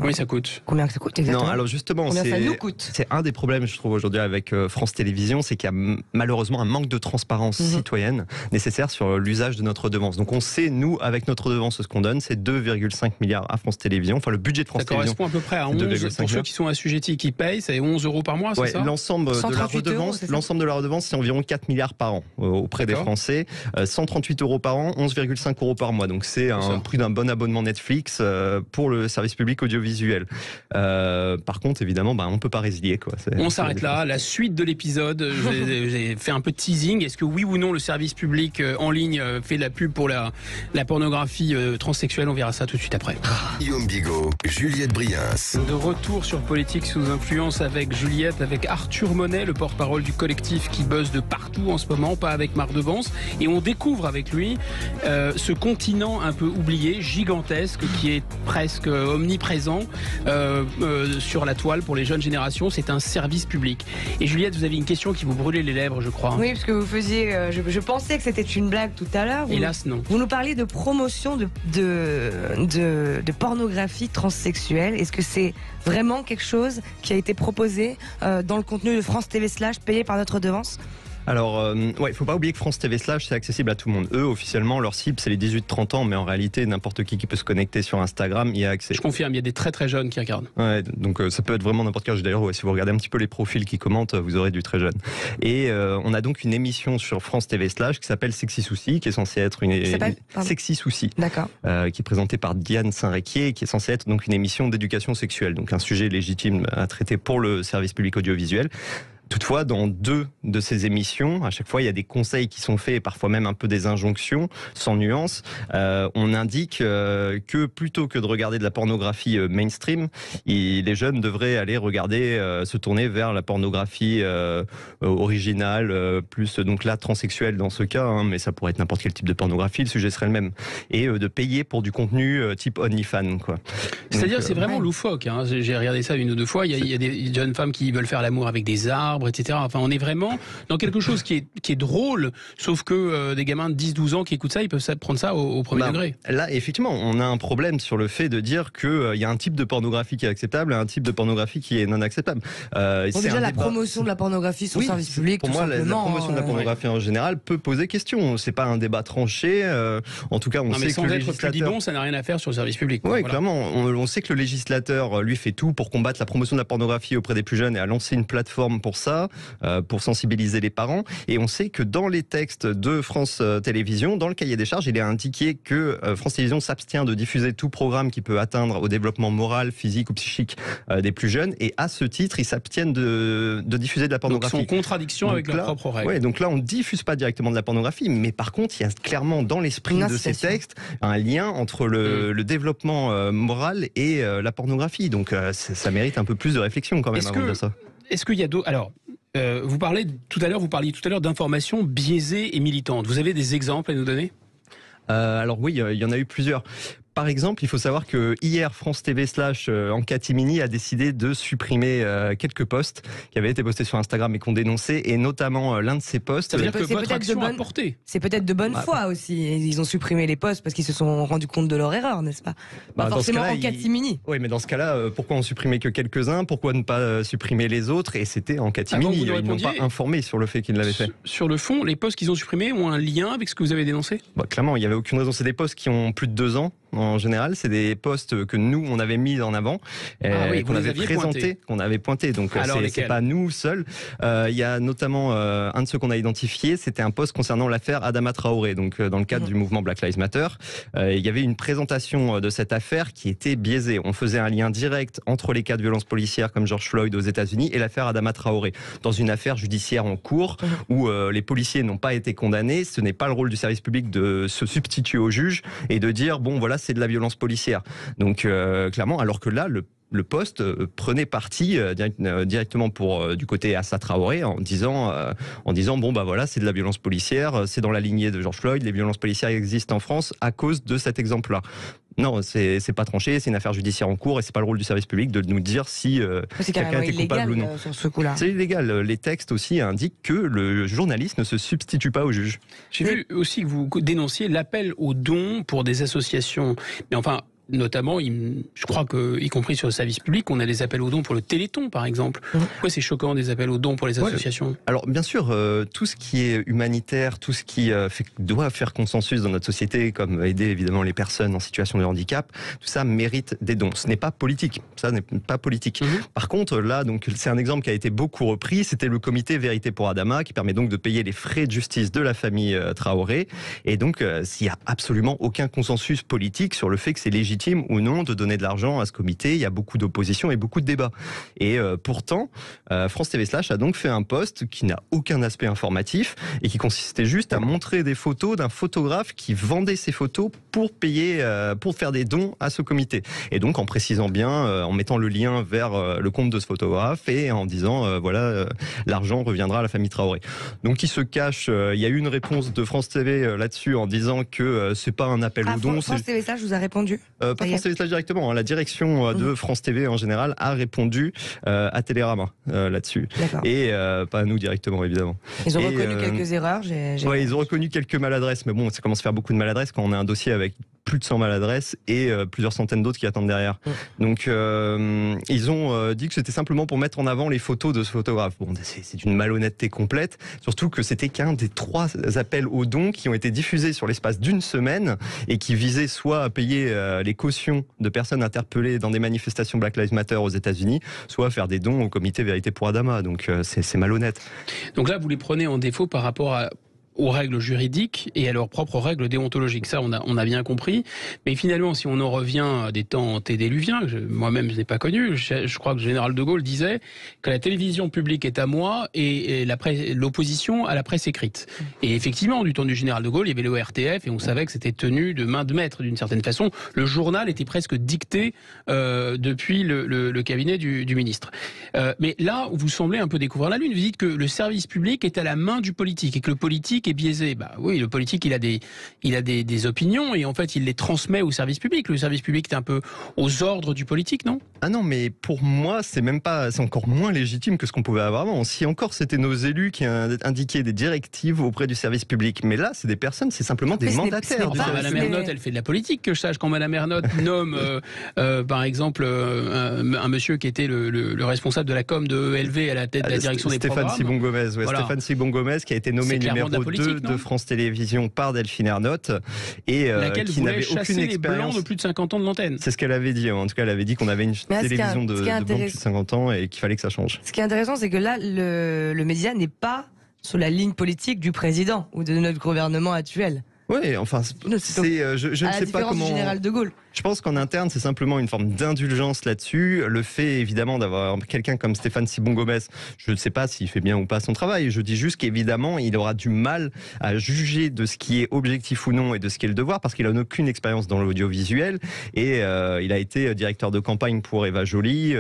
Oui, ça coûte. Combien ça coûte exactement? Non, alors justement, combien ça nous coûte? C'est un des problèmes, je trouve, aujourd'hui avec France Télévisions, c'est qu'il y a malheureusement un manque de transparence citoyenne nécessaire sur l'usage de notre redevance. Donc on sait, nous, avec notre redevance, ce qu'on donne, c'est 2,5 milliards à France Télévisions. Enfin, le budget de France Télévisions. Ça correspond à peu près à 11, pour ceux qui sont assujettis, qui payent, c'est 11 € par mois, c'est ça? L'ensemble de la redevance, c'est environ 4 milliards par an auprès des Français. 138 € par an, 11,5 € par mois. Donc c'est un prix d'un bon abonnement Netflix pour le service public audiovisuel. Par contre, évidemment, on ne peut pas résilier, quoi. On s'arrête là. La suite de l'épisode, j'ai fait un peu de teasing. Est-ce que oui ou non le service public en ligne fait de la pub pour la pornographie transsexuelle? On verra ça tout de suite après. Guillaume Bigot, Juliette Briens. De retour sur Politique sous influence avec Juliette, avec Arthur Monet, le porte-parole du collectif qui buzz de partout en ce moment, pas avec Marc de Vance. Et on découvre avec lui ce continent un peu oublié, gigantesque, qui est presque omniprésent sur la toile pour les jeunes générations. C'est un service public. Et Juliette, vous avez une question qui vous brûlait les lèvres, je crois. Oui, parce que vous faisiez... je pensais que c'était une blague tout à l'heure. Hélas, non. Vous nous parliez de promotion de pornographie transsexuelle. Est-ce que c'est vraiment quelque chose qui a été proposé dans le contenu de France TV Slash payé par notre redevance? Alors, il faut pas oublier que France TV Slash, c'est accessible à tout le monde. Eux, officiellement, leur cible, c'est les 18-30 ans, mais en réalité, n'importe qui peut se connecter sur Instagram, y a accès. Je confirme, il y a des très très jeunes qui regardent. Ouais, donc ça peut être vraiment n'importe quel. D'ailleurs, si vous regardez un petit peu les profils qui commentent, vous aurez du très jeune. Et on a donc une émission sur France TV Slash qui s'appelle Sexy Souci, qui est censée être une Sexy Souci, d'accord, qui est présentée par Diane Saint-Réquier, qui est censée être donc une émission d'éducation sexuelle, donc un sujet légitime à traiter pour le service public audiovisuel. Toutefois, dans 2 de ces émissions, à chaque fois, il y a des conseils qui sont faits, et parfois même un peu des injonctions, sans nuance. On indique que plutôt que de regarder de la pornographie mainstream, les jeunes devraient aller regarder, se tourner vers la pornographie originale, plus donc là transsexuelle dans ce cas, mais ça pourrait être n'importe quel type de pornographie, le sujet serait le même. Et de payer pour du contenu type OnlyFans, quoi. C'est-à-dire, c'est vraiment loufoque. J'ai regardé ça 1 ou 2 fois. Il y a des jeunes femmes qui veulent faire l'amour avec des arbres, etc. Enfin, on est vraiment dans quelque chose qui est drôle, sauf que des gamins de 10-12 ans qui écoutent ça, ils peuvent prendre ça au premier degré. Là, effectivement, on a un problème sur le fait de dire qu'il y a un type de pornographie qui est acceptable et un type de pornographie qui est non acceptable. Déjà, la promotion de la pornographie sur le service public, pour moi, la promotion de la pornographie en général peut poser question. C'est pas un débat tranché. En tout cas, on sait que le législateur... plus bon, ça n'a rien à faire sur le service public. Oui, clairement. On sait que le législateur, lui, fait tout pour combattre la promotion de la pornographie auprès des plus jeunes et a lancé une plateforme pour ça. Pour sensibiliser les parents. Et on sait que dans les textes de France Télévisions, dans le cahier des charges, il est indiqué que France Télévisions s'abstient de diffuser tout programme qui peut atteindre au développement moral, physique ou psychique des plus jeunes. Et à ce titre, ils s'abstiennent de diffuser de la pornographie. Donc, c'est en contradiction avec leurs propres règles. Oui, donc là, on ne diffuse pas directement de la pornographie, mais par contre, il y a clairement dans l'esprit de ces textes un lien entre le développement moral et la pornographie. Donc ça mérite un peu plus de réflexion quand même avant de ça. Est-ce qu'il y a d'autres... Alors, vous parliez tout à l'heure d'informations biaisées et militantes. Vous avez des exemples à nous donner? Alors oui, il y en a eu plusieurs. Par exemple, il faut savoir que hier, France TV Slash en catimini a décidé de supprimer quelques posts qui avaient été postés sur Instagram et qu'on dénonçait, et notamment l'un de ces posts. Ça veut dire que votre action a porté. C'est peut-être de bonne foi aussi. Ils ont supprimé les posts parce qu'ils se sont rendus compte de leur erreur, n'est-ce pas? Pas forcément en catimini. Oui, mais dans ce cas-là, pourquoi en supprimer que quelques-uns? Pourquoi ne pas supprimer les autres? Et c'était en catimini. Ils n'ont pas informé sur le fait qu'ils l'avaient fait. Sur le fond, les posts qu'ils ont supprimés ont un lien avec ce que vous avez dénoncé? Clairement, il n'y avait aucune raison. C'est des posts qui ont plus de 2 ans. En général, c'est des posts que nous, on avait mis en avant, qu'on avait présentés, qu'on avait pointés. Donc, c'est pas nous seuls. Il y a notamment un de ceux qu'on a identifié, c'était un post concernant l'affaire Adama Traoré, donc dans le cadre du mouvement Black Lives Matter. Il y avait une présentation de cette affaire qui était biaisée. On faisait un lien direct entre les cas de violences policières comme George Floyd aux États-Unis et l'affaire Adama Traoré. Dans une affaire judiciaire en cours où les policiers n'ont pas été condamnés, ce n'est pas le rôle du service public de se substituer au juge et de dire bon voilà, c'est de la violence policière. Donc clairement, alors que là, le le Poste prenait parti directement pour du côté Assa Traoré en disant bon bah voilà, c'est de la violence policière, c'est dans la lignée de George Floyd, les violences policières existent en France à cause de cet exemple-là. Non, c'est pas tranché, c'est une affaire judiciaire en cours et c'est pas le rôle du service public de nous dire si quelqu'un a été coupable ou non. Sur ce coup-là. C'est illégal. Les textes aussi indiquent que le journaliste ne se substitue pas au juge. J'ai vu aussi que vous dénonciez l'appel aux dons pour des associations. Mais enfin, notamment, je crois qu'y compris sur le service public, on a des appels aux dons pour le Téléthon, par exemple. Pourquoi c'est choquant des appels aux dons pour les associations ? Alors, bien sûr, tout ce qui est humanitaire, tout ce qui doit faire consensus dans notre société, comme aider évidemment les personnes en situation de handicap, tout ça mérite des dons. Ce n'est pas politique. Ça n'est pas politique. Par contre, là, donc, c'est un exemple qui a été beaucoup repris. C'était le comité Vérité pour Adama, qui permet donc de payer les frais de justice de la famille Traoré. Et donc, s'il n'y a absolument aucun consensus politique sur le fait que c'est légitime ou non de donner de l'argent à ce comité, il y a beaucoup d'opposition et beaucoup de débats. Et pourtant, France TV Slash a donc fait un post qui n'a aucun aspect informatif et qui consistait juste à montrer des photos d'un photographe qui vendait ses photos pour payer, pour faire des dons à ce comité. Et donc en précisant bien, en mettant le lien vers le compte de ce photographe et en disant l'argent reviendra à la famille Traoré. Donc il se cache, il y a eu une réponse de France TV là-dessus en disant que c'est pas un appel aux dons. France TV Slash vous a répondu ? Pas France TV Slash directement, la direction de France TV en général a répondu à Télérama là-dessus. Et pas à nous directement évidemment. Ils ont reconnu quelques erreurs. Ouais, ils ont reconnu quelques maladresses, mais bon, ça commence à faire beaucoup de maladresses quand on a un dossier avec plus de 100 maladresses et plusieurs centaines d'autres qui attendent derrière. Donc ils ont dit que c'était simplement pour mettre en avant les photos de ce photographe. Bon, c'est une malhonnêteté complète, surtout que c'était qu'un des 3 appels aux dons qui ont été diffusés sur l'espace d'une semaine et qui visaient soit à payer les cautions de personnes interpellées dans des manifestations Black Lives Matter aux États-Unis, soit à faire des dons au comité Vérité pour Adama. Donc c'est malhonnête. Donc là, vous les prenez en défaut par rapport aux règles juridiques et à leurs propres règles déontologiques. Ça, on a bien compris. Mais finalement, si on en revient à des temps antédiluviens, moi-même je n'ai pas connu, je crois que le général de Gaulle disait que la télévision publique est à moi et l'opposition à la presse écrite. Et effectivement, du temps du général de Gaulle, il y avait le RTF et on savait que c'était tenu de main de maître d'une certaine façon. Le journal était presque dicté depuis le cabinet du ministre. Mais là, vous semblez un peu découvrir la lune. Vous dites que le service public est à la main du politique et que le politique est biaisé. Bah oui, le politique, il a des opinions et en fait, il les transmet au service public. Le service public est un peu aux ordres du politique, non ? Ah non, mais pour moi, c'est encore moins légitime que ce qu'on pouvait avoir avant. Si encore c'était nos élus qui indiquaient des directives auprès du service public, mais là, c'est des personnes, c'est simplement des mandataires. Madame Ernotte, elle fait de la politique, que je sache. Quand Madame Ernotte nomme, par exemple, un monsieur qui était le responsable de la com de ELV à la tête de la direction des programmes. Stéphane Sibon-Gomez, voilà. Stéphane Sibon-Gomez qui a été nommé numéro 2 de France Télévisions par Delphine Ernotte et qui n'avait aucune expérience. Les blancs de plus de 50 ans de l'antenne. C'est ce qu'elle avait dit. En tout cas, elle avait dit qu'on avait une télévision de blancs de plus de 50 ans et qu'il fallait que ça change. Ce qui est intéressant, c'est que là, le média n'est pas sur la ligne politique du président ou de notre gouvernement actuel. Oui, enfin, je ne sais pas comment. Du général de Gaulle. Je pense qu'en interne, c'est simplement une forme d'indulgence là-dessus. Le fait, évidemment, d'avoir quelqu'un comme Stéphane Sibon-Gomez, je ne sais pas s'il fait bien ou pas son travail. Je dis juste qu'évidemment, il aura du mal à juger de ce qui est objectif ou non et de ce qui est le devoir, parce qu'il n'a aucune expérience dans l'audiovisuel. Et il a été directeur de campagne pour Eva Joly.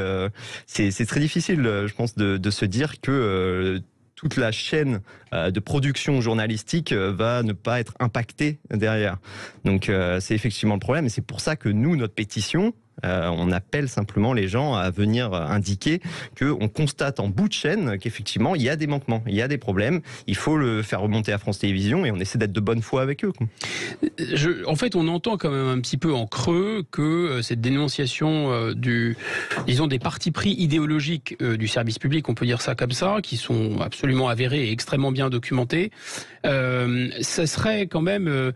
C'est très difficile, je pense, de se dire que toute la chaîne de production journalistique va ne pas être impactée derrière. Donc c'est effectivement le problème et c'est pour ça que nous, notre pétition, on appelle simplement les gens à venir indiquer qu'on constate en bout de chaîne qu'effectivement il y a des manquements, il y a des problèmes, il faut le faire remonter à France Télévisions et on essaie d'être de bonne foi avec eux. En fait, on entend quand même un petit peu en creux que cette dénonciation des partis pris idéologiques du service public, on peut dire ça comme ça, qui sont absolument avérés et extrêmement bien documentés, ça serait quand même,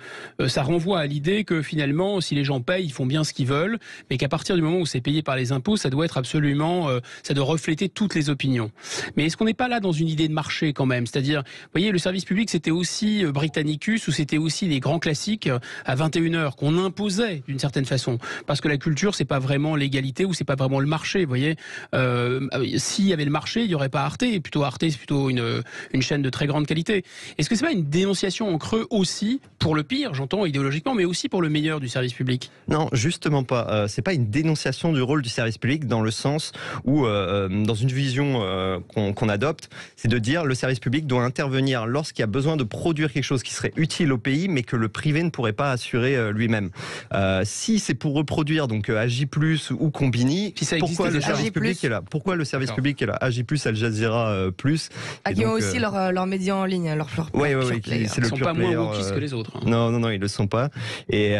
ça renvoie à l'idée que finalement, si les gens payent, ils font bien ce qu'ils veulent, mais qu'à partir du moment où c'est payé par les impôts, ça doit être absolument, ça doit refléter toutes les opinions. Mais est-ce qu'on n'est pas là dans une idée de marché quand même ? C'est-à-dire, vous voyez, le service public, c'était aussi Britannicus ou c'était aussi les grands classiques à 21h qu'on imposait d'une certaine façon. Parce que la culture, c'est pas vraiment l'égalité ou c'est pas vraiment le marché, vous voyez. S'il y avait le marché, il n'y aurait pas Arte. Et plutôt Arte, c'est plutôt une chaîne de très grande qualité. Est-ce que c'est pas une dénonciation en creux aussi, pour le pire, j'entends idéologiquement, mais aussi pour le meilleur du service public ? Non, justement pas. C'est pas une dénonciation du rôle du service public dans le sens où, dans une vision qu'on adopte, c'est de dire le service public doit intervenir lorsqu'il y a besoin de produire quelque chose qui serait utile au pays, mais que le privé ne pourrait pas assurer lui-même. Si c'est pour reproduire donc AJ+, ou Combini, pourquoi le service public est là? Pourquoi le service public est là? AJ+, Al Jazeera+. Qui ont aussi leur média en ligne, leur oui, c'est le ils sont pas moins wokistes que les autres. Non, ils le sont pas. Et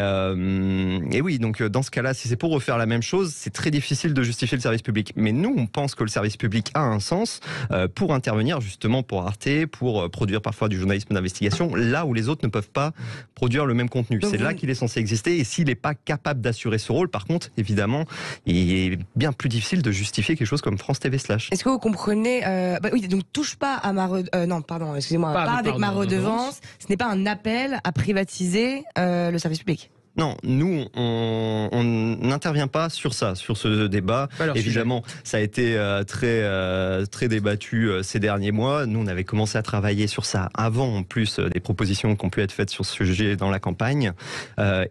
oui, donc dans ce cas-là, si c'est pour refaire la même chose, c'est très difficile de justifier le service public. Mais nous, on pense que le service public a un sens pour intervenir justement pour Arte, pour produire parfois du journalisme d'investigation, là où les autres ne peuvent pas produire le même contenu. C'est là qu'il est censé exister. Et s'il n'est pas capable d'assurer ce rôle, par contre, évidemment, il est bien plus difficile de justifier quelque chose comme France TV Slash. Est-ce que vous comprenez oui, donc touche pas à ma non, pardon, excusez-moi, pas avec ma redevance. Ce n'est pas un appel à privatiser le service public. Non, nous, on n'intervient pas sur ça, sur ce débat. Évidemment, ça a été très débattu ces derniers mois. Nous, on avait commencé à travailler sur ça avant, en plus, des propositions qui ont pu être faites sur ce sujet dans la campagne.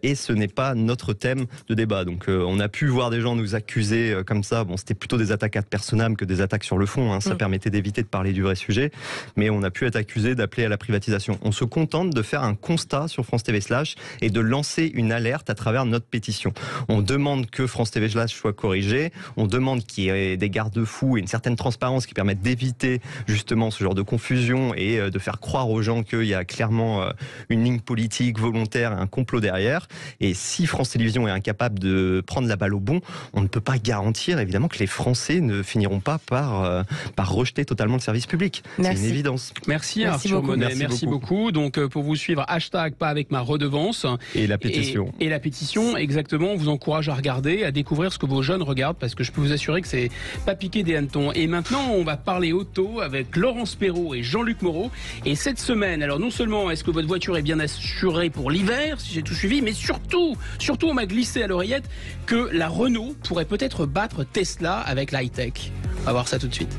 Et ce n'est pas notre thème de débat. Donc, on a pu voir des gens nous accuser comme ça. Bon, c'était plutôt des attaques ad personam que des attaques sur le fond. Hein. Ça permettait d'éviter de parler du vrai sujet. Mais on a pu être accusé d'appeler à la privatisation. On se contente de faire un constat sur France TV Slash et de lancer une alerte à travers notre pétition. On demande que France TV Slash soit corrigé, on demande qu'il y ait des garde-fous et une certaine transparence qui permettent d'éviter justement ce genre de confusion et de faire croire aux gens qu'il y a clairement une ligne politique volontaire, un complot derrière. Et si France Télévisions est incapable de prendre la balle au bon, on ne peut pas garantir évidemment que les Français ne finiront pas par rejeter totalement le service public. C'est une évidence. Merci Arthur Monet, merci beaucoup. Donc pour vous suivre, hashtag pas avec ma redevance. Et la pétition. Et la pétition, exactement, on vous encourage à regarder, à découvrir ce que vos jeunes regardent, parce que je peux vous assurer que c'est pas piqué des hannetons. Et maintenant, on va parler auto avec Laurence Perrault et Jean-Luc Moreau. Et cette semaine, alors non seulement est-ce que votre voiture est bien assurée pour l'hiver, si j'ai tout suivi, mais surtout, on m'a glissé à l'oreillette que la Renault pourrait peut-être battre Tesla avec l'high-tech. On va voir ça tout de suite.